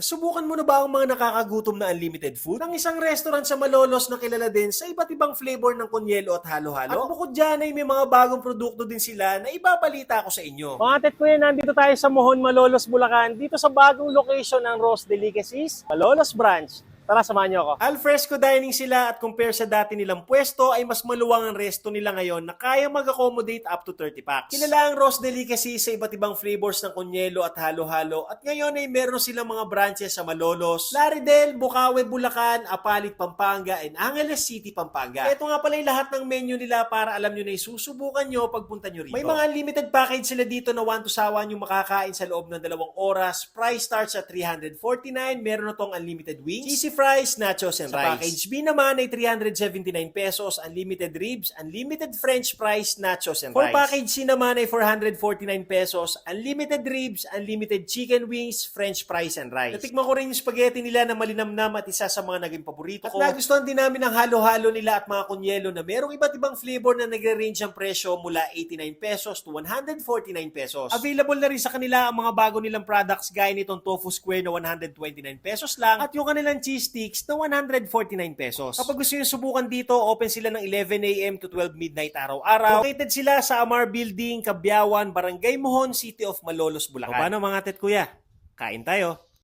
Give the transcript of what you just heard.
Nasubukan mo na ba ang mga nakakagutom na unlimited food? Ng isang restaurant sa Malolos na kilala din sa iba't ibang flavor ng kunyelo at halo-halo? At bukod dyan ay may mga bagong produkto din sila na ibabalita ko sa inyo. Mga tet kuya, nandito tayo sa Mohon, Malolos, Bulacan, dito sa bagong location ng Rose Delicacies, Malolos Branch. Tara, samahan niyo ako. Alfresco dining sila at compare sa dati nilang pwesto ay mas maluwang ang resto nila ngayon na kaya mag-accommodate up to 30 packs. Kilala ang Rose Delicacy sa iba't ibang flavors ng kunyelo at halo-halo at ngayon ay meron silang mga branches sa Malolos, Laridel, Bukawe, Bulacan, Apalit, Pampanga, and Angeles City, Pampanga. Ito nga pala yung lahat ng menu nila para alam nyo na isusubukan nyo pagpunta nyo rito. May mga unlimited package sila dito na 1 to sawa nyo makakain sa loob ng 2 oras. Price starts at 349. Meron na tong unlimited wings, cheesy fries, nachos, and rice. Sa package B naman ay 379 pesos, unlimited ribs, unlimited french fries, nachos, and rice. For package C naman ay 449 pesos, unlimited ribs, unlimited chicken wings, french fries, and rice. Natikman ko rin yung spaghetti nila na malinamnam at isa sa mga naging paborito ko. At nagustuhan din namin ang halo-halo nila at mga kunyelo na merong iba't ibang flavor na nagre-range ang presyo mula 89 pesos to 149 pesos. Available na rin sa kanila ang mga bago nilang products gaya nitong tofu square na 129 pesos lang at yung kanilang cheese sticks na 149 pesos. Kapag gusto nyo subukan dito, open sila ng 11 a.m. to 12 midnight araw-araw. Located sila sa Amar Building, Kabyawan, Barangay Mohon, City of Malolos, Bulacan. O paano mga tet kuya? Kain tayo!